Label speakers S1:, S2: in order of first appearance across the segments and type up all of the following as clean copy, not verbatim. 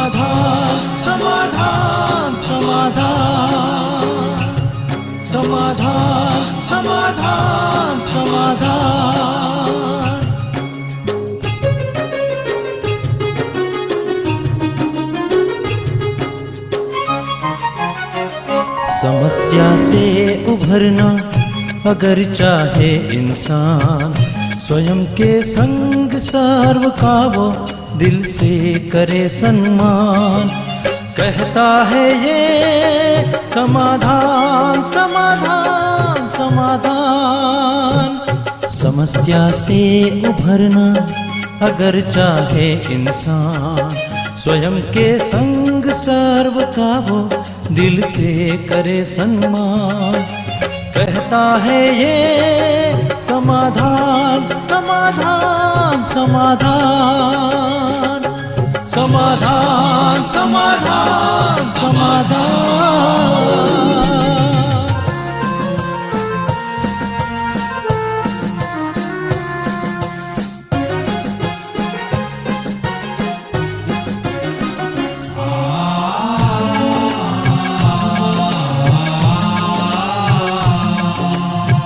S1: समाधान समाधान समाधान समाधान समाधान समाधान। समस्या से उभरना अगर चाहे इंसान, स्वयं के संग सर्व का वो दिल से करे सम्मान। कहता है ये समाधान समाधान समाधान। समस्या से उभरना अगर चाहे इंसान, स्वयं के संग सर्व का वो दिल से करे सम्मान। कहता है ये समाधान समाधान समाधान समाधान समाधान समाधान।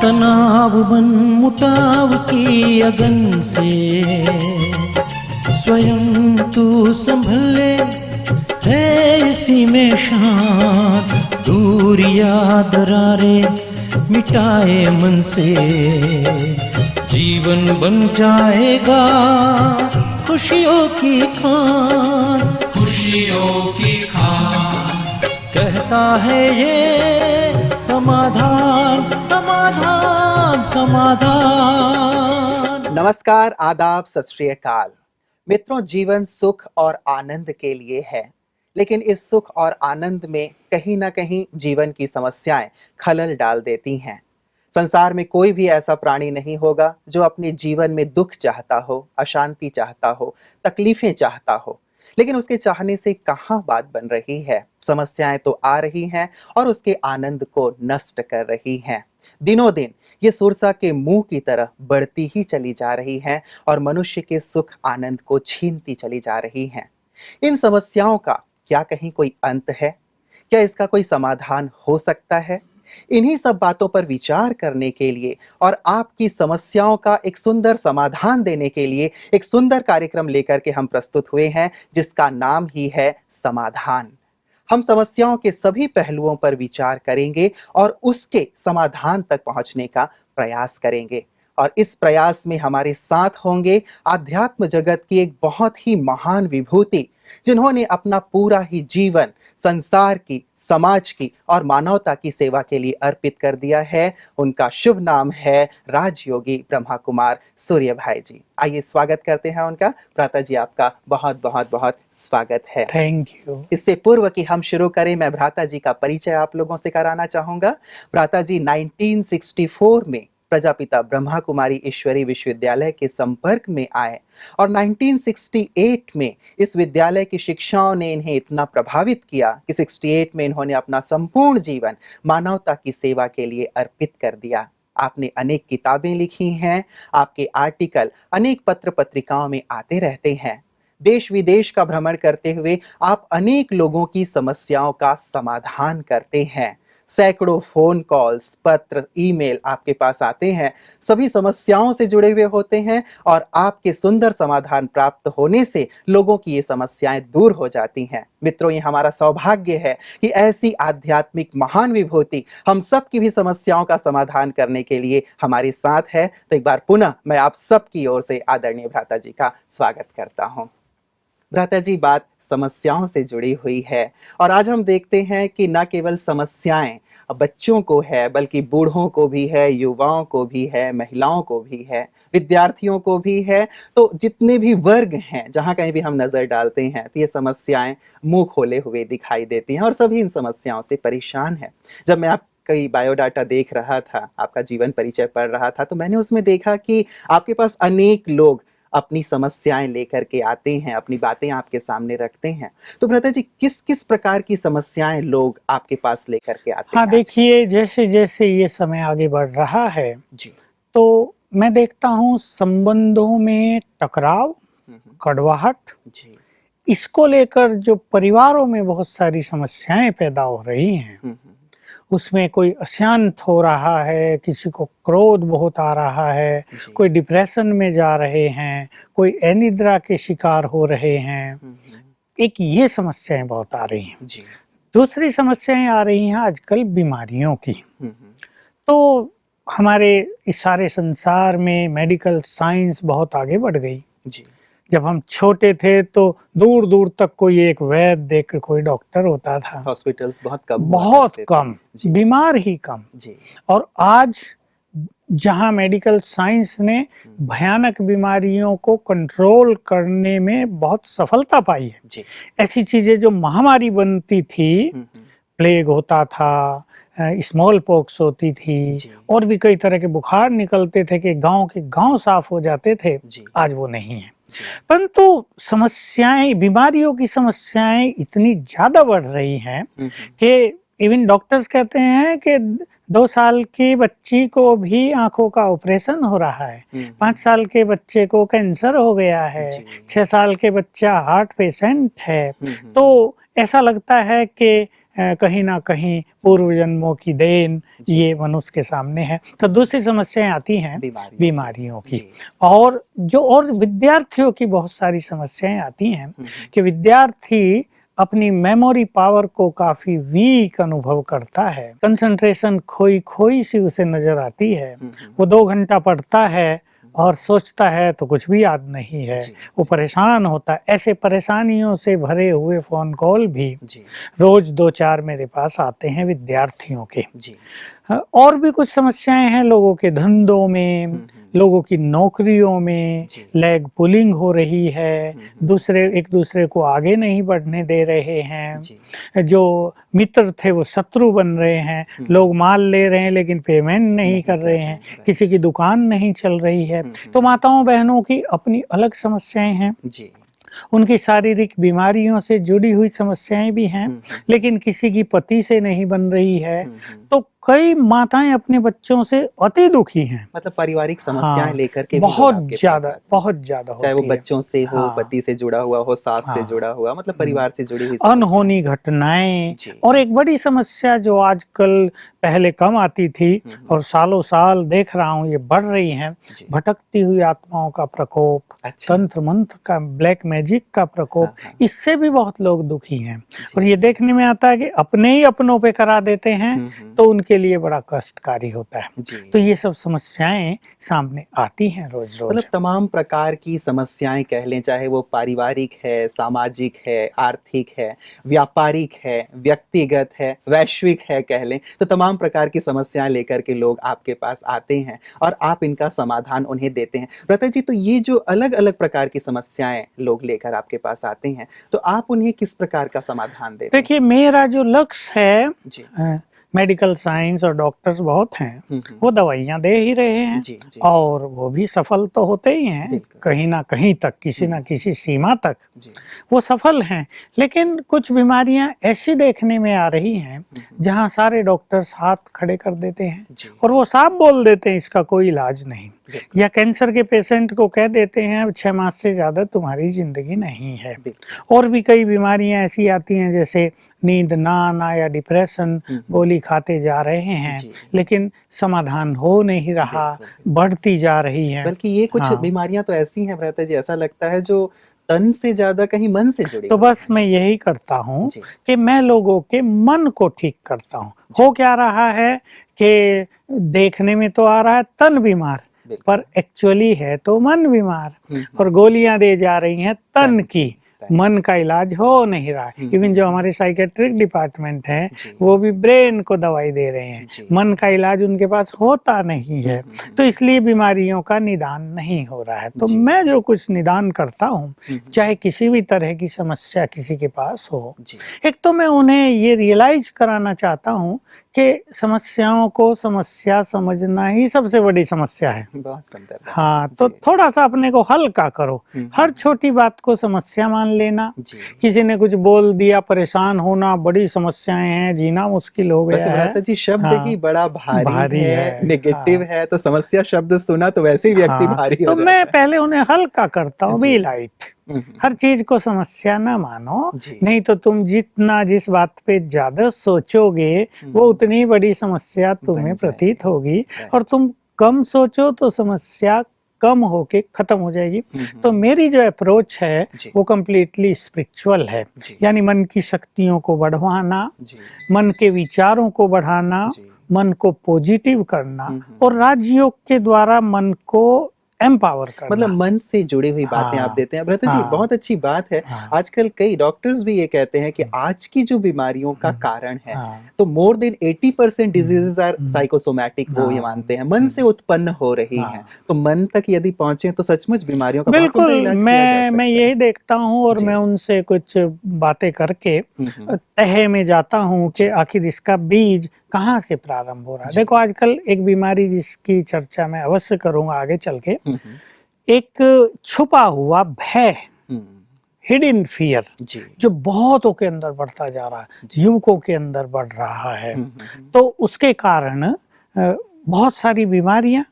S1: तनाव बन मुटाव की अगन से स्वयं तू संभल ले, है इसी में शान। दूरिया दरारे मिटाए मन से, जीवन बन जाएगा खुशियों की खान खुशियों की खान। कहता है ये समाधान समाधान समाधान।
S2: नमस्कार, आदाब, सत श्री अकाल। मित्रों, जीवन सुख और आनंद के लिए है, लेकिन इस सुख और आनंद में कहीं ना कहीं जीवन की समस्याएं खलल डाल देती हैं। संसार में कोई भी ऐसा प्राणी नहीं होगा जो अपने जीवन में दुख चाहता हो, अशांति चाहता हो, तकलीफें चाहता हो, लेकिन उसके चाहने से कहाँ बात बन रही है। समस्याएं तो आ रही हैं और उसके आनंद को नष्ट कर रही हैं। दिनों दिन ये सुरसा के मुंह की तरह बढ़ती ही चली जा रही हैं और मनुष्य के सुख आनंद को छीनती चली जा रही हैं। इन समस्याओं का क्या कहीं कोई अंत है? क्या इसका कोई समाधान हो सकता है? इन्हीं सब बातों पर विचार करने के लिए और आपकी समस्याओं का एक सुंदर समाधान देने के लिए एक सुंदर कार्यक्रम लेकर के हम प्रस्तुत हुए हैं, जिसका नाम ही है समाधान। हम समस्याओं के सभी पहलुओं पर विचार करेंगे और उसके समाधान तक पहुंचने का प्रयास करेंगे। और इस प्रयास में हमारे साथ होंगे आध्यात्म जगत की एक बहुत ही महान विभूति, जिन्होंने अपना पूरा ही जीवन संसार की, समाज की और मानवता की सेवा के लिए अर्पित कर दिया है। उनका शुभ नाम है राजयोगी ब्रह्मा कुमार सूर्य भाई जी। आइए स्वागत करते हैं उनका। भ्राता जी, आपका बहुत बहुत बहुत स्वागत है।
S3: Thank you.
S2: इससे पूर्व कि हम शुरू करें, मैं भ्राता जी का परिचय आप लोगों से कराना चाहूंगा। भ्राता जी 1964 में प्रजापिता ब्रह्मा कुमारी ईश्वरी विश्वविद्यालय के संपर्क में आए और 1968 में इस विद्यालय की शिक्षाओं ने इन्हें इतना प्रभावित किया कि 68 में इन्होंने अपना संपूर्ण जीवन मानवता की सेवा के लिए अर्पित कर दिया। आपने अनेक किताबें लिखी हैं, आपके आर्टिकल अनेक पत्र पत्रिकाओं में आते रहते हैं। देश विदेश का भ्रमण करते हुए आप अनेक लोगों की समस्याओं का समाधान करते हैं। सैकड़ों फोन कॉल्स, पत्र, ईमेल आपके पास आते हैं, सभी समस्याओं से जुड़े हुए होते हैं और आपके सुंदर समाधान प्राप्त होने से लोगों की ये समस्याएं दूर हो जाती हैं। मित्रों, ये हमारा सौभाग्य है कि ऐसी आध्यात्मिक महान विभूति हम सब की भी समस्याओं का समाधान करने के लिए हमारे साथ है। तो एक बार पुनः मैं आप सब की ओर से आदरणीय भ्राता जी का स्वागत करता हूँ। भ्राता जी, बात समस्याओं से जुड़ी हुई है और आज हम देखते हैं कि न केवल समस्याएं बच्चों को है, बल्कि बूढ़ों को भी है, युवाओं को भी है, महिलाओं को भी है, विद्यार्थियों को भी है। तो जितने भी वर्ग हैं, जहां कहीं भी हम नजर डालते हैं तो ये समस्याएं मुंह खोले हुए दिखाई देती हैं और सभी इन समस्याओं से परेशान है। जब मैं कई बायोडाटा देख रहा था, आपका जीवन परिचय पढ़ रहा था, तो मैंने उसमें देखा कि आपके पास अनेक लोग अपनी समस्याएं लेकर के आते हैं, अपनी बातें आपके सामने रखते हैं। तो भ्राता जी, किस किस प्रकार की समस्याएं लोग आपके पास लेकर के आते हैं?
S3: हाँ, देखिए, जैसे जैसे ये समय आगे बढ़ रहा है
S2: जी,
S3: तो मैं देखता हूँ संबंधों में टकराव, कड़वाहट,
S2: जी,
S3: इसको लेकर जो परिवारों में बहुत सारी समस्याएं पैदा हो रही हैं, उसमें कोई अशांत हो रहा है, किसी को क्रोध बहुत आ रहा है,
S2: जी।
S3: कोई डिप्रेशन में जा रहे हैं, कोई अनिद्रा के शिकार हो रहे हैं। एक ये समस्याएं बहुत आ रही हैं।
S2: जी।
S3: दूसरी समस्याएं आ रही हैं आजकल बीमारियों की।
S2: हम्म,
S3: तो हमारे इस सारे संसार में मेडिकल साइंस बहुत आगे बढ़ गई।
S2: जी।
S3: जब हम छोटे थे तो दूर दूर तक कोई एक वैद्य देखकर कोई डॉक्टर होता था,
S2: हॉस्पिटल्स बहुत कम हुआ
S3: बहुत
S2: करते थे।
S3: कम,
S2: जी।
S3: बीमार ही कम।
S2: जी।
S3: और आज जहां मेडिकल साइंस ने भयानक बीमारियों को कंट्रोल करने में बहुत सफलता पाई है।
S2: जी।
S3: ऐसी चीजें जो महामारी बनती थी, प्लेग होता था, स्मॉल पॉक्स होती थी,
S2: जी।
S3: और भी कई तरह के बुखार निकलते थे कि गांव के गांव साफ हो जाते थे,
S2: जी।
S3: आज वो नहीं है।
S2: जी।
S3: परंतु समस्याएं, बीमारियों की समस्याएं इतनी ज्यादा बढ़ रही हैं कि इवन डॉक्टर्स कहते हैं कि 2 साल की बच्ची को भी आंखों का ऑपरेशन हो रहा है, 5 साल के बच्चे को कैंसर हो गया है,
S2: जी।
S3: 6 साल के बच्चा हार्ट पेशेंट है। तो ऐसा लगता है कि कहीं ना कहीं पूर्व जन्मों की देन ये मनुष्य के सामने है। तो दूसरी समस्याएं आती हैं बीमारियों की। और विद्यार्थियों की बहुत सारी समस्याएं आती हैं कि विद्यार्थी अपनी मेमोरी पावर को काफी वीक अनुभव करता है, कंसंट्रेशन खोई खोई सी उसे नजर आती है। वो 2 घंटा पढ़ता है और सोचता है तो कुछ भी याद नहीं है, वो परेशान होता है। ऐसे परेशानियों से भरे हुए फोन कॉल भी रोज 2-4 मेरे पास आते हैं विद्यार्थियों के। और भी कुछ समस्याएं हैं लोगों के धंधों में, लोगों की नौकरियों में लेग पुलिंग हो रही है, एक दूसरे को आगे नहीं बढ़ने दे रहे हैं, जो मित्र थे वो शत्रु बन रहे हैं, लोग माल ले रहे हैं लेकिन पेमेंट नहीं कर रहे हैं, किसी की दुकान नहीं चल रही है। तो माताओं बहनों की अपनी अलग समस्याएं हैं, उनकी शारीरिक बीमारियों से जुड़ी हुई समस्याएं भी हैं, लेकिन किसी की पति से नहीं बन रही है। तो कई माताएं अपने बच्चों से अति दुखी हैं।
S2: मतलब पारिवारिक समस्याएं लेकर के
S3: बहुत ज्यादा
S2: चाहे वो बच्चों से हो, पति से जुड़ा हुआ हो, सास से जुड़ा हुआ, मतलब परिवार से जुड़ी हुई
S3: अनहोनी घटनाएं। और एक बड़ी समस्या जो आजकल पहले कम आती थी और सालों साल देख रहा हूँ ये बढ़ रही है, भटकती हुई आत्माओं का प्रकोप, तंत्र मंत्र का, ब्लैक मैजिक का प्रकोप, इससे भी बहुत लोग दुखी हैं। और ये देखने में आता है कि अपने ही अपनों पे करा देते हैं तो उनके लिए बड़ा कष्टकारी होता है। तो ये सब समस्याएं सामने आती हैं रोज रोज।
S2: मतलब तमाम प्रकार की समस्याएं कह लें, चाहे वो पारिवारिक है, सामाजिक है, आर्थिक है, व्यापारिक है, व्यक्तिगत है, वैश्विक है कह लें, तो तमाम प्रकार की समस्याएं लेकर के लोग आपके पास आते हैं और आप इनका समाधान उन्हें देते हैं। व्रता जी, तो ये जो अलग अलग प्रकार की समस्याएं लोग लेकर आपके पास आते हैं, तो आप उन्हें किस प्रकार का समाधान देते हैं?
S3: देखिए, मेरा जो लक्ष्य है, मेडिकल साइंस और डॉक्टर्स बहुत हैं, वो दवाइयां दे ही रहे हैं और वो भी सफल तो होते ही हैं, कहीं ना कहीं तक, किसी ना किसी सीमा तक वो सफल हैं। लेकिन कुछ बीमारियां ऐसी देखने में आ रही हैं जहां सारे डॉक्टर्स हाथ खड़े कर देते हैं और वो साफ बोल देते हैं इसका कोई इलाज नहीं, या कैंसर के पेशेंट को कह देते हैं अब 6 मास से ज्यादा तुम्हारी जिंदगी नहीं है। और भी कई बीमारियां ऐसी आती हैं जैसे नींद ना आना या डिप्रेशन, गोली खाते जा रहे हैं लेकिन समाधान हो नहीं रहा, बढ़ती जा रही है।
S2: बल्कि ये कुछ बीमारियां तो ऐसी हैं व्रता जी, ऐसा लगता है जो तन से ज्यादा कहीं मन से जुड़ी।
S3: तो बस मैं यही करता हूँ कि मैं लोगों के मन को ठीक करता हूँ। हो क्या रहा है कि देखने में तो आ रहा है तन बीमार, पर एक्चुअली है तो मन बीमार, और गोलियां दे जा रही हैं तन की, मन का इलाज हो नहीं रहा है। इवन जो हमारे साइकेट्रिक डिपार्टमेंट है वो भी ब्रेन को दवाई दे रहे हैं, मन का इलाज उनके पास होता नहीं है, तो इसलिए बीमारियों का निदान नहीं हो रहा है। तो मैं जो कुछ निदान करता हूँ, चाहे किसी भी तरह की समस्या किसी के पास हो, एक तो मैं उन्हें ये रियलाइज कराना चाहता हूँ कि समस्याओं को समस्या समझना ही सबसे बड़ी समस्या है।
S2: बहुत सुंदर।
S3: हाँ, तो थोड़ा सा अपने को हल्का करो, हर छोटी बात को समस्या मान लेना। किसी ने कुछ बोल दिया, परेशान होना, बड़ी समस्याएं हैं, जीना मुश्किल हो गया है।
S2: व्रता जी, शब्द ही बड़ा भारी है, नेगेटिव है, तो समस्या शब्द सुना तो वैसे ही व्यक्ति भारी हो
S3: जाता है। तो मैं पहले उन्हें हल्का करता हूँ, बी लाइट, हर चीज को समस्या ना मानो,
S2: जी।
S3: नहीं तो तुम जितना जिस बात पे ज्यादा सोचोगे वो उतनी बड़ी समस्या तुम्हें प्रतीत होगी, और तुम कम सोचो तो समस्या कम होके खत्म हो जाएगी। तो मेरी जो अप्रोच है
S2: जी।
S3: वो कम्प्लीटली स्पिरिचुअल है,
S2: जी।
S3: यानी मन की शक्तियों को बढ़वाना,
S2: जी।
S3: मन के विचारों को बढ़ाना,
S2: जी।
S3: मन को पॉजिटिव करना, और राजयोग के द्वारा मन को एम्पावर करना।
S2: मतलब मन से जुड़ी हुई बातें आप
S3: हाँ,
S2: देते हैं। भ्राता जी,
S3: हाँ,
S2: बहुत अच्छी बात है।
S3: हाँ,
S2: आजकल कई डॉक्टर्स भी ये कहते हैं कि आज की जो बीमारियों का कारण है,
S3: हाँ,
S2: तो more than 80% diseases are
S3: hmm,
S2: psychosomatic, वो ये
S3: हाँ,
S2: मानते हैं मन से उत्पन्न हो रही हैं।
S3: हाँ।
S2: तो मन तक यदि पहुंचे तो सचमुच बीमारियों का बहुत सुंदर
S3: बिल्कुल,
S2: इलाज किया जा
S3: मैं
S2: सकता है।
S3: यही देखता हूँ, और
S2: जी।
S3: मैं उनसे कुछ बातें करके
S2: हम्म।
S3: तह में जाता हूँ कि
S2: जी।
S3: आखिर इसका बीज कहाँ से प्रारंभ हो रहा है।
S2: जी।
S3: देखो, आजकल एक बीमारी जिसकी चर्चा मैं अवश्य करूंगा आगे चल के,
S2: हम्म।
S3: एक छुपा हुआ भय,
S2: हम्म।
S3: हिडन फियर,
S2: जी।
S3: जो बहुतों के अंदर बढ़ता जा रहा है, युवकों के अंदर बढ़ रहा है।
S2: हम्म।
S3: तो उसके कारण बहुत सारी बीमारियां,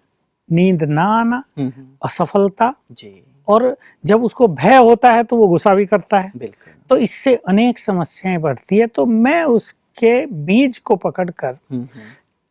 S3: नींद ना आना,
S2: हम्म।
S3: असफलता,
S2: जी।
S3: और जब उसको भय होता है तो वो गुस्सा भी करता है।
S2: बिल्कुल।
S3: तो इससे अनेक समस्याएं बढ़ती है। तो मैं उसके बीज को पकड़कर
S2: हम्म।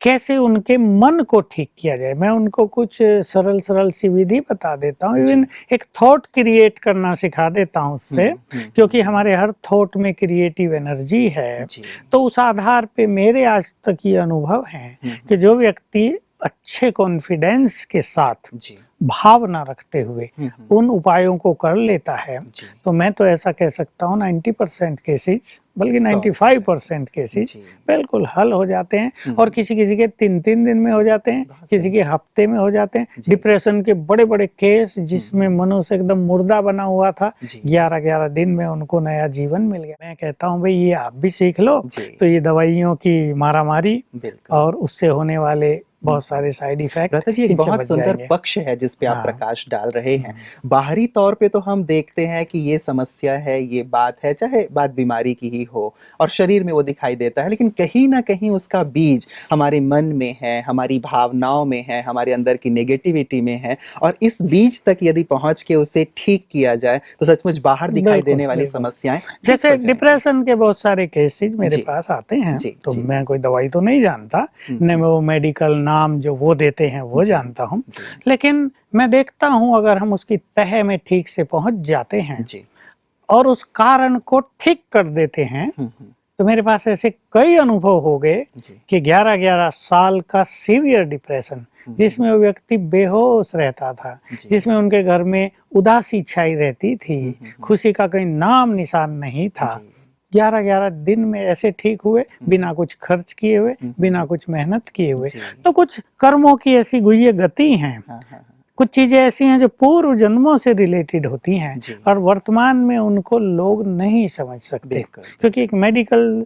S3: कैसे उनके मन को ठीक किया जाए, मैं उनको कुछ सरल सरल सी विधि बता देता हूँ। इवन एक थॉट क्रिएट करना सिखा देता हूँ उससे, क्योंकि हमारे हर थॉट में क्रिएटिव एनर्जी है।
S2: जी।
S3: तो उस आधार पे मेरे आज तक ये अनुभव है कि जो व्यक्ति अच्छे कॉन्फिडेंस के साथ,
S2: जी।
S3: भावना रखते हुए उन उपायों को कर लेता है,
S2: जी।
S3: तो मैं तो ऐसा कह सकता हूँ 90% केसेस, बल्कि 95% केसेस
S2: जी।
S3: बिल्कुल हल हो जाते हैं। और किसी किसी के 3-3 दिन में हो जाते हैं,
S2: बहुत
S3: किसी के हफ्ते में हो जाते हैं।
S2: जी।
S3: डिप्रेशन के बड़े बड़े केस जिसमें मनुष्य एकदम मुर्दा बना हुआ था,
S2: जी।
S3: 11-11 दिन में उनको नया जीवन मिल गया। मैं कहता हूँ भाई, ये आप भी सीख लो।
S2: जी।
S3: तो ये दवाइयों की मारामारी
S2: बिल्कुल।
S3: और उससे होने वाले बहुत सारे साइड इफेक्ट,
S2: भ्राता जी, एक
S3: इनसे
S2: बहुत
S3: बच
S2: सुंदर
S3: जाएंगे।
S2: पक्ष है जिस पे आप
S3: हाँ।
S2: प्रकाश डाल रहे हैं। बाहरी तौर पे तो हम देखते हैं कि ये समस्या है, ये बात है, चाहे बात बीमारी की ही हो, और शरीर में वो दिखाई देता है, लेकिन कहीं ना कहीं उसका बीज हमारे मन में है, हमारी भावनाओं में है, हमारे अंदर की नेगेटिविटी में है। और इस बीज तक यदि पहुंच के उसे ठीक किया जाए तो सचमुच बाहर दिखाई
S3: बिल्कुल,
S2: देने वाली
S3: बिल्कुल।
S2: समस्याएं ठीक
S3: जैसे
S2: हो जाएंगी।
S3: डिप्रेशन के बहुत सारे केसेस मेरे
S2: जी।
S3: पास आते हैं,
S2: जी।
S3: तो
S2: जी।
S3: मैं कोई दवाई तो नहीं जानता, न मैं वो मेडिकल नाम जो वो देते हैं वो
S2: जी।
S3: जानता हूँ,
S2: जी।
S3: लेकिन मैं देखता हूँ अगर हम उसकी तह में ठीक से पहुंच जाते हैं
S2: जी।
S3: और उस कारण को ठीक कर देते हैं, तो मेरे पास ऐसे कई अनुभव हो गए
S2: जी।
S3: कि 11-11 साल का सीवियर डिप्रेशन, जिसमें वो व्यक्ति बेहोश रहता था,
S2: जी।
S3: जिसमें उनके घर में उदासी छाई रहती थी, खुशी का कहीं नाम निशान नहीं था,
S2: जी।
S3: 11-11 दिन में ऐसे ठीक हुए, बिना कुछ खर्च किए हुए, बिना कुछ मेहनत किए हुए।
S2: जी।
S3: तो कुछ कर्मों की ऐसी गुह्य गति हैं,
S2: हाँ, हाँ,
S3: कुछ चीजें ऐसी हैं जो पूर्व जन्मों से रिलेटेड होती हैं,
S2: जी।
S3: और वर्तमान में उनको लोग नहीं समझ सकते,
S2: बिल्कुल।
S3: क्योंकि एक मेडिकल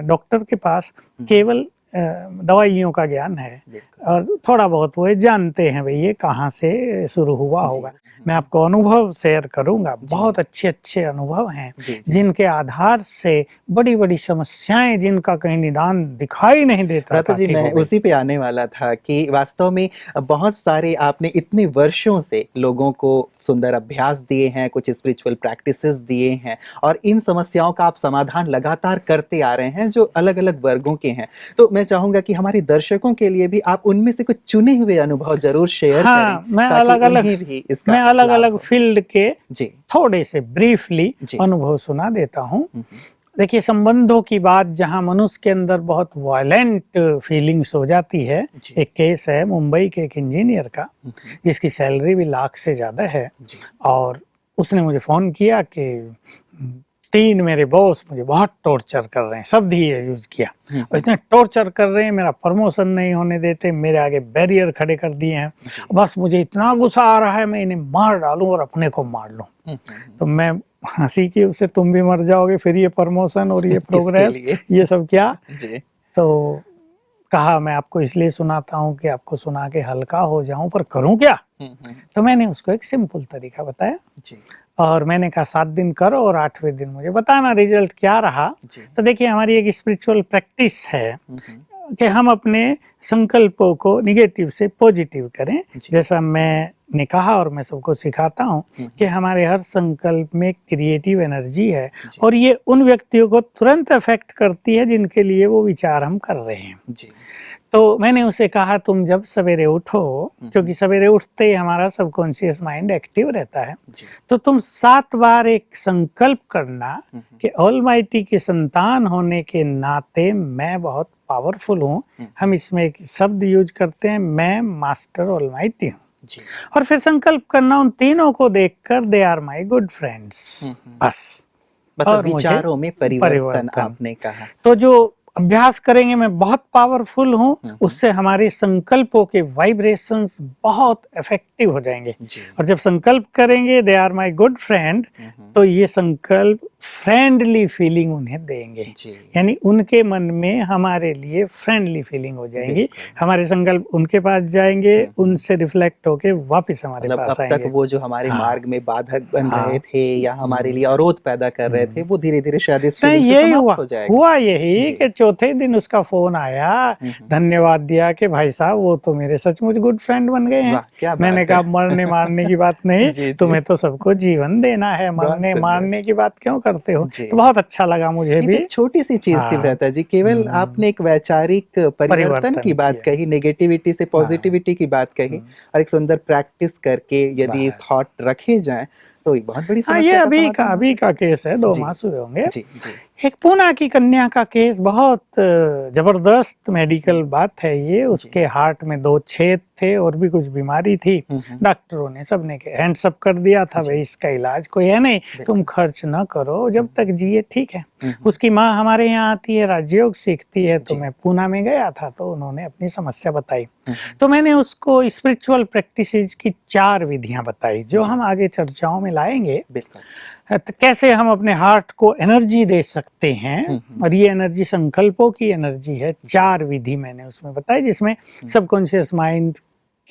S3: डॉक्टर के पास केवल दवाइयों का ज्ञान है,
S2: बिल्कुल।
S3: और थोड़ा बहुत वो जानते हैं भाई ये कहाँ से शुरू हुआ होगा। मैं आपको अनुभव शेयर करूंगा, बहुत अच्छे अच्छे अनुभव हैं
S2: जी। जी।
S3: जिनके आधार से बड़ी बड़ी समस्याएं जिनका कहीं निदान दिखाई नहीं देता
S2: भ्राता
S3: था,
S2: जी,
S3: ठीक
S2: मैं
S3: हो गई।
S2: उसी पे आने वाला था कि वास्तव में बहुत सारे आपने इतने वर्षों से लोगों को सुंदर अभ्यास दिए हैं, कुछ स्पिरिचुअल प्रैक्टिसेस दिए हैं, और इन समस्याओं का आप समाधान लगातार करते आ रहे हैं जो अलग अलग वर्गों के हैं। तो मैं चाहूंगा कि हमारे दर्शकों के लिए भी आप उनमें से कुछ चुने हुए अनुभव जरूर शेयर
S3: हाँ,
S2: करें,
S3: मैं
S2: ताकि
S3: अलग अलग
S2: उन्हें भी इसका
S3: मैं अलग
S2: लाभ
S3: अलग
S2: हो।
S3: फील्ड के
S2: जी।
S3: थोड़े से ब्रीफली
S2: जी।
S3: अनुभव सुना देता हूँ। देखिए, संबंधों की बात जहाँ मनुष्य के अंदर बहुत वायलेंट फीलिंग्स हो जाती है,
S2: जी।
S3: एक केस है मुंबई के एक इंजीनियर का, जिसकी सैलरी भी लाख से ज़्यादा है,
S2: जी।
S3: और उसने मुझे फ़ोन किया कि 3 मेरे बॉस मुझे बहुत टॉर्चर कर रहे हैं, शब्द ही ये यूज़ किया, और इतने टॉर्चर कर रहे हैं, मेरा प्रमोशन नहीं होने देते, मेरे आगे बैरियर खड़े कर दिए हैं, बस मुझे इतना गुस्सा आ रहा है मैं इन्हें मार डालूं और अपने को मार लूं। तो मैं हंसी की उससे, तुम भी मर जाओगे, फिर ये प्रमोशन और ये प्रोग्रेस ये सब क्या।
S2: जी।
S3: तो कहा मैं आपको इसलिए सुनाता हूँ कि आपको सुना के हल्का हो जाऊं, पर करूं क्या। तो मैंने उसको एक सिंपल तरीका बताया,
S2: जी।
S3: और मैंने कहा 7 दिन करो और 8वें दिन मुझे बताना रिजल्ट क्या रहा।
S2: जी।
S3: तो देखिए, हमारी एक स्पिरिचुअल प्रैक्टिस है, कि हम अपने संकल्पों को निगेटिव से पॉजिटिव करें।
S2: जी।
S3: जैसा मैंने कहा और मैं सबको सिखाता हूँ कि हमारे हर संकल्प में क्रिएटिव एनर्जी है
S2: जी।
S3: और ये उन व्यक्तियों को तुरंत अफेक्ट करती है जिनके लिए वो विचार हम कर रहे हैं।
S2: जी।
S3: तो मैंने उसे कहा तुम जब सवेरे उठो, क्योंकि सवेरे उठते ही हमारा सबकॉन्शियस माइंड एक्टिव रहता है,
S2: जी।
S3: तो तुम 7 बार एक संकल्प करना कि ऑलमाइटी की संतान होने के नाते मैं बहुत पावरफुल हूँ। हम इसमें एक शब्द यूज करते हैं, मैं मास्टर ऑलमाइटी हूँ।
S2: जी।
S3: और फिर संकल्प करना उन तीनों को देखकर they are my good friends, बस।
S2: मतलब
S3: और मुझे
S2: विचारों में परिवर्तन आपने कहा।
S3: तो जो अभ्यास करेंगे मैं बहुत पावरफुल हूँ, उससे हमारे संकल्पों के वाइब्रेशंस बहुत इफेक्टिव हो जाएंगे।
S2: जी।
S3: और जब संकल्प करेंगे they are my good friend, तो ये संकल्प फ्रेंडली फीलिंग उन्हें देंगे,
S2: जी।
S3: यानी उनके मन में हमारे लिए फ्रेंडली फीलिंग हो जाएंगी। हमारे संकल्प उनके पास जाएंगे, उनसे रिफ्लेक्ट होके वापस हमारे
S2: मतलब
S3: पास
S2: अब
S3: आएंगे।
S2: तक वो जो हमारे
S3: हाँ।
S2: मार्ग में बाधक बन
S3: हाँ।
S2: रहे थे या हमारे लिए अवरोध पैदा कर रहे थे, वो धीरे धीरे शायद इस
S3: नहीं,
S2: फीलिंग से
S3: यही
S2: समाप्त हो जाएगा।
S3: हुआ यही
S2: जी।
S3: कि चौथे दिन उसका फोन आया, धन्यवाद दिया कि भाई साहब वो तो मेरे सचमुच गुड फ्रेंड बन गए हैं।
S2: वाह, क्या बात
S3: मैंने
S2: है।
S3: कहा मरने मारने की बात नहीं,
S2: जी, जी।
S3: तुम्हें तो सबको जीवन देना है,
S2: बहुत
S3: मरने
S2: सुंदर।
S3: मारने की बात क्यों करते हो।
S2: जी।
S3: तो बहुत अच्छा लगा मुझे
S2: ये तो
S3: भी।
S2: एक छोटी सी चीज थी
S3: हाँ।
S2: भ्राता जी, केवल आपने एक वैचारिक परिवर्तन की बात
S3: किया।
S2: कही, नेगेटिविटी से पॉजिटिविटी की बात कही, और एक सुंदर प्रैक्टिस करके यदि
S3: बस।
S2: थॉट रखे जाएं तो एक बहुत बड़ी
S3: हाँ, ये
S2: समस्या का
S3: अभी
S2: समाधान हो
S3: अभी
S2: सकता
S3: का केस है, 2
S2: जी।
S3: माह हुए होंगे।
S2: जी। जी।
S3: एक पूना की कन्या का केस, बहुत जबरदस्त मेडिकल बात है ये। उसके हार्ट में 2 छेद थे और भी कुछ बीमारी थी। डॉक्टरों ने सबने हैंड्स अप कर दिया था, भाई इसका इलाज कोई है नहीं, तुम खर्च ना करो, जब तक जिए ठीक है। उसकी माँ हमारे यहाँ आती है, राजयोग सीखती है, तो मैं पूना में गया था, तो उन्होंने अपनी समस्या बताई। तो मैंने उसको स्पिरिचुअल प्रैक्टिसेस की 4 विधियां बताई जो हम आगे चर्चाओं में लाएंगे।
S2: बिल्कुल।
S3: तो कैसे हम अपने हार्ट को एनर्जी दे सकते हैं, और ये एनर्जी संकल्पों की एनर्जी है। 4 विधि मैंने उसमें बताई, जिसमें सबकॉन्शियस माइंड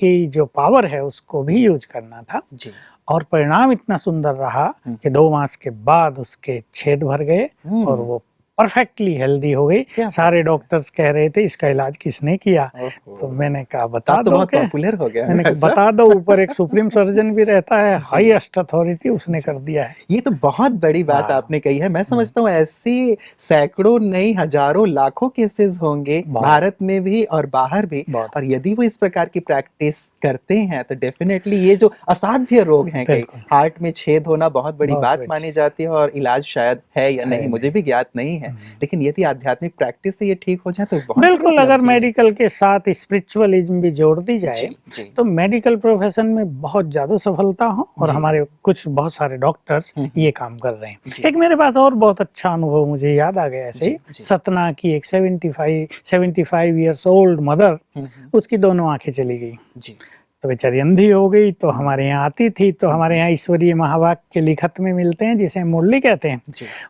S3: की जो पावर है उसको भी यूज करना था।
S2: जी।
S3: और परिणाम इतना सुंदर रहा कि 2 मास के बाद उसके छेद भर गए और वो परफेक्टली हेल्दी हो गई। सारे डॉक्टर्स कह रहे थे इसका इलाज किसने किया, तो मैंने कहा बता
S2: तो
S3: दो
S2: बहुत
S3: के
S2: पॉपुलर हो गया।
S3: मैंने कहा बता दो, ऊपर एक सुप्रीम सर्जन भी रहता है, हाईएस्ट अथॉरिटी, उसने कर दिया है।
S2: ये तो बहुत बड़ी बात आपने कही है। मैं समझता हूँ ऐसे सैकड़ों नहीं हजारों लाखों केसेस होंगे भारत में भी और बाहर भी, और यदि वो इस प्रकार की प्रैक्टिस करते हैं तो डेफिनेटली ये जो असाध्य रोग हैं, कई हार्ट में छेद होना बहुत बड़ी बात मानी जाती है, और इलाज शायद है या नहीं मुझे भी ज्ञात नहीं है, लेकिन यदि आध्यात्मिक प्रैक्टिस से ये ठीक हो जाए तो बहुत
S3: बिल्कुल। अगर मेडिकल के साथ स्पिरिचुअलिज्म भी जोड़ दी जाए तो मेडिकल प्रोफेशन में बहुत ज्यादा सफलता हो, और हमारे कुछ बहुत सारे डॉक्टर्स ये काम कर रहे हैं। एक मेरे पास और बहुत अच्छा अनुभव मुझे याद आ गया ऐसे ही, सतना की एक 75 ईयर्स ओल्ड मदर, उसकी दोनों आंखें चली गई, तो बेचारी अंधी हो गई। तो हमारे यहाँ आती थी, तो हमारे यहाँ ईश्वरीय महावाक्य के लिखत में मिलते हैं जिसे मुरली कहते हैं,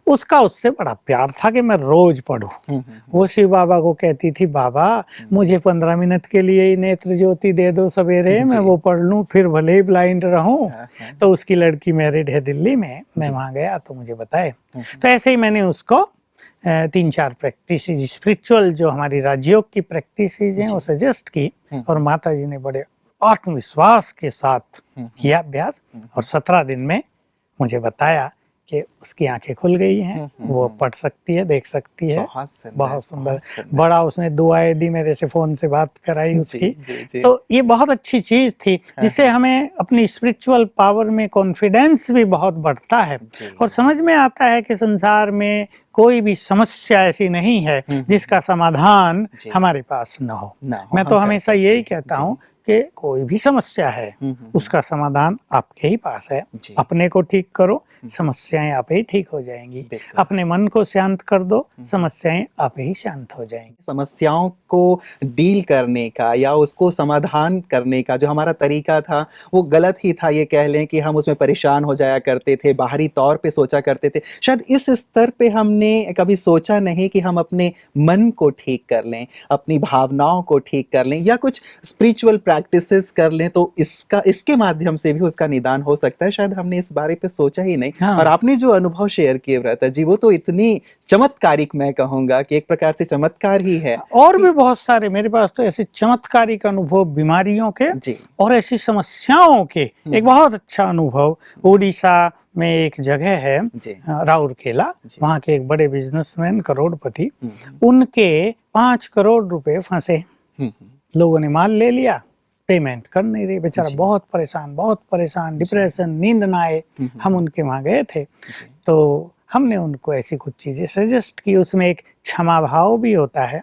S3: उसका उससे बड़ा प्यार था कि मैं रोज पढूं। वो शिव बाबा को कहती थी, बाबा मुझे 15 मिनट के लिए ही नेत्र ज्योति दे दो सवेरे, मैं वो पढ़ लूं, फिर भले ही ब्लाइंड रहूं। तो उसकी लड़की मैरिड है दिल्ली में, मैं वहां गया तो मुझे बताए। तो ऐसे ही मैंने उसको 3-4 प्रैक्टिस स्पिरिचुअल जो हमारी राजयोग की प्रैक्टिस हैं वो सजेस्ट की, और माता जी ने बड़े आत्मविश्वास के साथ किया अभ्यास, और 17 दिन में मुझे बताया कि उसकी आंखें खुल गई हैं, वो पढ़ सकती है, देख सकती है। बहुत सुंदर। बड़ा उसने दुआएं दी, मेरे से फोन से बात कराई उसकी। तो ये बहुत अच्छी चीज थी, जिससे हमें अपनी स्पिरिचुअल पावर में कॉन्फिडेंस भी बहुत बढ़ता है, और समझ में आता है कि संसार में कोई भी समस्या ऐसी नहीं है जिसका समाधान हमारे पास न हो। मैं तो हमेशा यही कहता हूँ कि कोई भी समस्या है उसका समाधान आपके ही पास है। अपने को ठीक करो, समस्याएं आप ही ठीक हो जाएंगी। अपने मन को शांत कर दो, समस्याएं आप ही शांत हो जाएंगी।
S2: समस्याओं को डील करने का या उसको समाधान करने का जो हमारा तरीका था वो गलत ही था, ये कह लें कि हम उसमें परेशान हो जाया करते थे, बाहरी तौर पे सोचा करते थे। शायद इस स्तर पे हमने कभी सोचा नहीं कि हम अपने मन को ठीक कर लें, अपनी भावनाओं को ठीक कर लें, या कुछ स्पिरिचुअल प्रैक्टिसेस कर लें तो इसके माध्यम से भी उसका निदान हो सकता है। शायद हमने इस बारे पे सोचा ही नहीं।
S3: हाँ।
S2: और आपने जो अनुभव शेयर किए भ्राता जी, वो तो इतनी चमत्कारिक, मैं कहूंगा कि एक प्रकार से चमत्कार ही है।
S3: और भी बहुत सारे मेरे पास तो ऐसे चमत्कारिक अनुभव बीमारियों के
S2: जी।
S3: और ऐसी समस्याओं के। एक बहुत अच्छा अनुभव उड़ीसा में एक जगह है
S2: जी।
S3: राउरकेला,
S2: जी।
S3: वहाँ के एक बड़े बिजनेसमैन करोड़पति,
S2: हम्म।
S3: उनके 5 करोड़ रुपए फंसे।
S2: हम्म।
S3: लोगों ने माल ले लिया, पेमेंट कर नहीं रहे, बेचारा
S2: जी।
S3: बहुत परेशान, डिप्रेशन, नींद ना आए। हम उनके वहाँ गए थे,
S2: जी।
S3: तो हमने उनको ऐसी कुछ चीजें सजेस्ट की। उसमें एक क्षमा भाव भी होता है,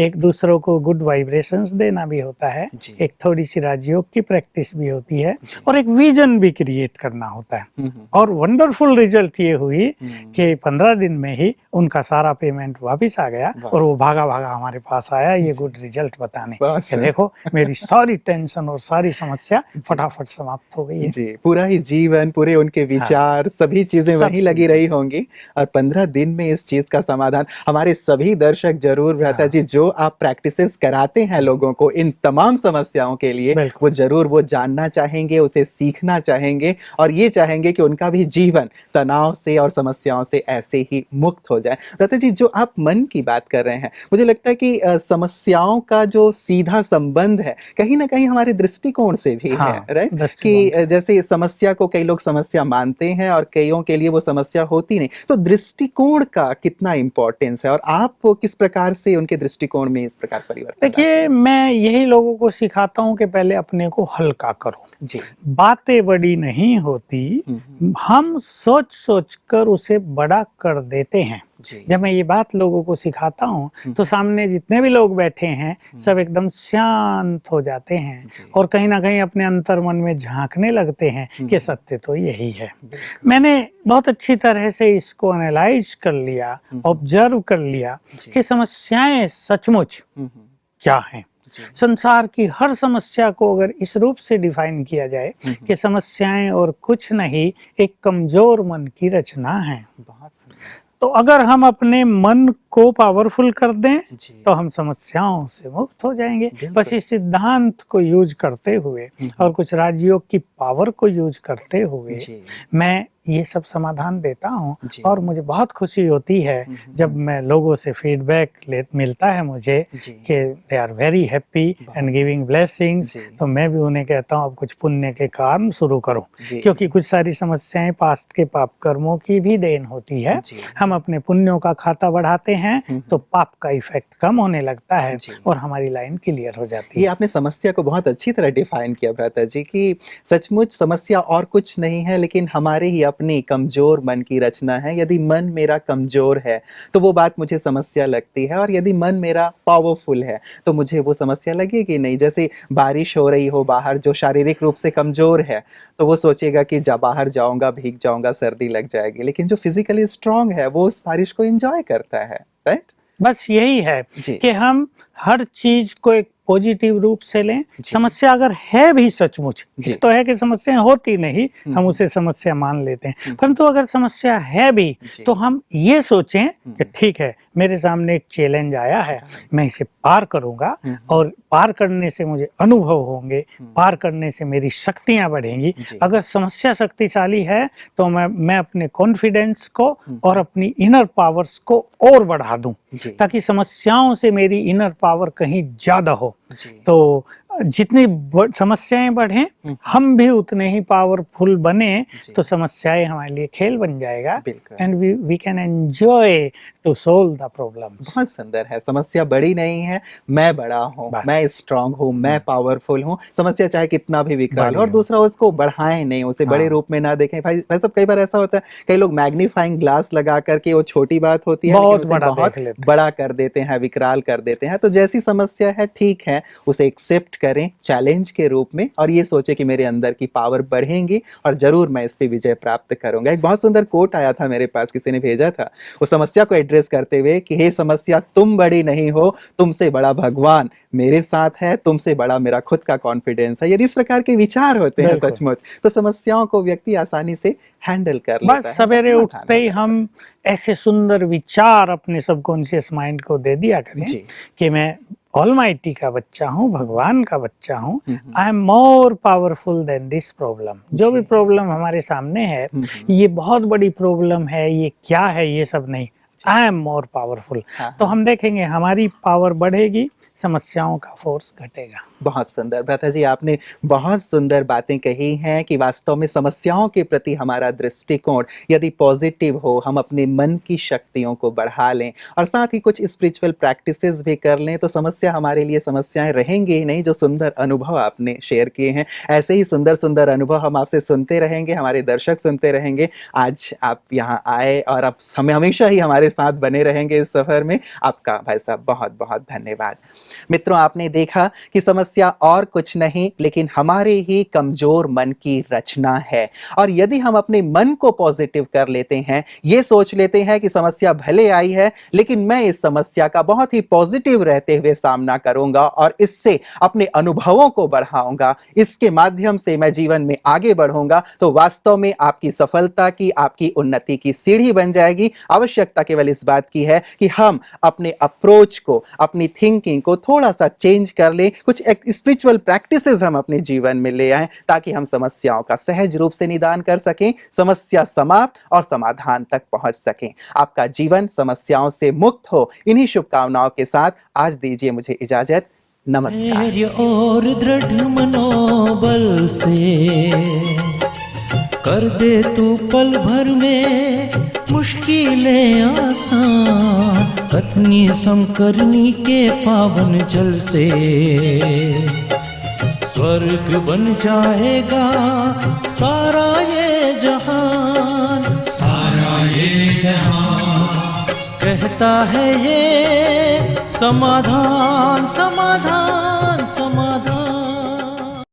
S3: एक दूसरों को गुड वाइब्रेशंस देना भी होता है,
S2: जी।
S3: एक थोड़ी सी राजयोग की प्रैक्टिस भी होती है, और एक विजन भी क्रिएट करना होता है। और वंडरफुल रिजल्ट ये हुई कि 15 दिन में ही उनका सारा पेमेंट वापस आ गया, और वो भागा हमारे पास आया ये गुड रिजल्ट बताने कि देखो मेरी सारी टेंशन और सारी समस्या फटाफट समाप्त हो गई है।
S2: जी, पूरा ही जीवन, पूरे उनके विचार, सभी चीजें
S3: सब
S2: वहीं लगी रही होंगी, और 15 दिन में इस चीज का समाधान। हमारे सभी दर्शक जरूर भ्राता जी, जो आप प्रैक्टिसेस कराते हैं लोगों को इन तमाम समस्याओं के लिए, वो जरूर वो जानना चाहेंगे, उसे सीखना चाहेंगे, और ये चाहेंगे कि उनका भी जीवन तनाव से और समस्याओं से ऐसे ही मुक्त हो जाए। भ्राता जी, जो आप मन की बात कर रहे हैं, मुझे लगता है कि समस्याओं का जो सीधा संबंध है कहीं ना कहीं हमारे दृष्टिकोण से भी है, राइट? कि जैसे समस्या को कई लोग समस्या मानते हैं और कईयों के लिए वो समस्या होती नहीं, तो दृष्टिकोण का कितना इंपॉर्टेंस है, और आप किस प्रकार से उनके दृष्टिकोण में इस प्रकार परिवर्तन?
S3: देखिए, मैं यही लोगों को सिखाता हूँ कि पहले अपने को हल्का करो।
S2: जी।
S3: बातें बड़ी नहीं होती, हम सोच कर उसे बड़ा कर देते हैं। जब मैं ये बात लोगों को सिखाता हूँ तो सामने जितने भी लोग बैठे हैं सब एकदम शांत हो जाते हैं, और कहीं ना कहीं अपने अंतर मन में झांकने लगते हैं कि सत्य तो यही है। मैंने बहुत अच्छी तरह से इसको एनालाइज कर लिया, ऑब्जर्व कर लिया कि समस्याएं सचमुच क्या हैं। संसार की हर समस्या को अगर इस रूप से डिफाइन किया जाए कि समस्याएं और कुछ नहीं, एक कमजोर मन की रचना है। तो अगर हम अपने मन को पावरफुल कर दें तो हम समस्याओं से मुक्त हो जाएंगे। बस इस सिद्धांत को यूज करते हुए और कुछ राजयोग की पावर को यूज करते हुए मैं ये सब समाधान देता हूँ, और मुझे बहुत खुशी होती है जब मैं लोगों से फीडबैक मिलता है मुझे कि they are very happy and giving blessings. तो मैं भी उन्हें कहता हूँ अब कुछ पुण्य के काम शुरू करो, क्योंकि कुछ सारी समस्याएं पास्ट के पाप कर्मों की भी देन होती है। हम अपने पुण्यों का खाता बढ़ाते हैं तो पाप का इफेक्ट कम होने लगता है और हमारी लाइन क्लियर हो जाती है।
S2: ये आपने समस्या को बहुत अच्छी तरह डिफाइन किया भ्राता जी, कि सचमुच समस्या और कुछ नहीं है लेकिन हमारे ही अपनी कमजोर मन की रचना है। यदि मन मेरा कमजोर है तो वो बात मुझे समस्या लगती है, और यदि मन मेरा पावरफुल है तो मुझे वो समस्या लगेगी नहीं। जैसे बारिश हो रही हो बाहर, जो शारीरिक रूप से कमजोर है तो वो सोचेगा कि बाहर जाऊंगा, भीग जाऊंगा, सर्दी लग जाएगी, लेकिन जो फिजिकली स्ट्रांग है वो उस बारिश को एंजॉय करता है, राइट?
S3: बस यही है कि हम हर चीज को एक पॉजिटिव रूप से लें। समस्या अगर है भी सचमुच, तो है कि समस्या होती नहीं, हम उसे समस्या मान लेते हैं, परंतु अगर समस्या है भी तो हम ये सोचें कि ठीक है, मेरे सामने एक चैलेंज आया है, मैं इसे पार करूंगा, और पार करने से मुझे अनुभव होंगे, पार करने से मेरी शक्तियां बढ़ेंगी। अगर समस्या शक्तिशाली है तो मैं अपने कॉन्फिडेंस को और अपनी इनर पावर्स को और बढ़ा दूं, ताकि समस्याओं से मेरी इनर पावर कहीं ज्यादा हो। तो जितनी समस्याएं बढ़ें हम भी उतने ही पावरफुल बने, तो समस्याएं हमारे लिए खेल बन जाएगा, and we can enjoy to solve the problem.
S2: बहुत सुंदर है। समस्या बड़ी नहीं है, मैं बड़ा हूँ, मैं स्ट्रांग हूँ, मैं पावरफुल हूँ। समस्या चाहे कितना भी विकराल हो, और दूसरा उसको बढ़ाएं नहीं, उसे बड़े रूप में ना देखें। भाई सब कई बार ऐसा होता है, कई लोग मैग्नीफाइंग ग्लास लगा करके वो छोटी बात होती है
S3: बहुत
S2: बड़ा कर देते हैं, विकराल कर देते हैं। तो जैसी समस्या है ठीक है, उसे एक्सेप्ट करें चैलेंज के रूप में, और ये सोचे कि मेरे अंदर की पावर बढ़ेंगी और जरूर मैं इस पे विजय प्राप्त करूंगा। एक बहुत सुंदर कोट आया था मेरे पास, किसी ने भेजा था, उस समस्या को एड्रेस करते हुए कि हे समस्या, तुम बड़ी नहीं हो, तुमसे बड़ा भगवान मेरे साथ है, तुमसे बड़ा मेरा खुद का कॉन्फिडेंस है। यदि इस प्रकार के विचार होते हैं सचमुच, तो समस्याओं को व्यक्ति आसानी से हैंडल कर लेता है।
S3: बस सवेरे उठते ही हम ऐसे सुंदर विचार अपने सबकॉन्शियस माइंड को दे दिया करें कि मैं ऑलमाइटी का बच्चा हूँ, भगवान का बच्चा हूँ, I am more powerful than this problem. जो भी प्रॉब्लम हमारे सामने है, ये बहुत बड़ी प्रॉब्लम है, ये क्या है, ये सब नहीं, आई एम मोर पावरफुल। तो हम देखेंगे हमारी पावर बढ़ेगी, समस्याओं का फोर्स घटेगा।
S2: बहुत सुंदर भ्राता जी, आपने बहुत सुंदर बातें कही हैं कि वास्तव में समस्याओं के प्रति हमारा दृष्टिकोण यदि पॉजिटिव हो, हम अपने मन की शक्तियों को बढ़ा लें और साथ ही कुछ स्पिरिचुअल प्रैक्टिसेस भी कर लें, तो समस्या हमारे लिए समस्याएं रहेंगी ही नहीं। जो सुंदर अनुभव आपने शेयर किए हैं, ऐसे ही सुंदर सुंदर अनुभव हम आपसे सुनते रहेंगे, हमारे दर्शक सुनते रहेंगे। आज आप यहाँ आए और आप हमें हमेशा ही हमारे साथ बने रहेंगे इस सफ़र में। आपका भाई साहब बहुत बहुत धन्यवाद। मित्रों, आपने देखा कि समस्या और कुछ नहीं लेकिन हमारे ही कमजोर मन की रचना है। और यदि हम अपने मन को पॉजिटिव कर लेते हैं, ये सोच लेते हैं कि समस्या भले आई है लेकिन मैं इस समस्या का बहुत ही पॉजिटिव रहते हुए सामना करूंगा और इससे अपने अनुभवों को बढ़ाऊंगा, इसके माध्यम से मैं जीवन में आगे बढ़ूंगा, तो वास्तव में आपकी सफलता की, आपकी उन्नति की सीढ़ी बन जाएगी। आवश्यकता केवल इस बात की है कि हम अपने अप्रोच को, अपनी थिंकिंग को थोड़ा सा चेंज कर लें, कुछ स्पिरिचुअल प्रैक्टिसेस हम अपने जीवन में ले आएं ताकि हम समस्याओं का सहज रूप से निदान कर सकें, समस्या समाप्त और समाधान तक पहुंच सकें। आपका जीवन समस्याओं से मुक्त हो, इन्हीं शुभकामनाओं के साथ आज दीजिए मुझे इजाजत। नमस्कार।
S1: धैर्य और दृढ़ मनोबल से कर दे तू पल भर में मुश्किलें आसान, कतनी समकरनी के पावन जल से स्वर्ग बन जाएगा सारा ये जहान, सारा ये जहान। कहता है ये समाधान समाधान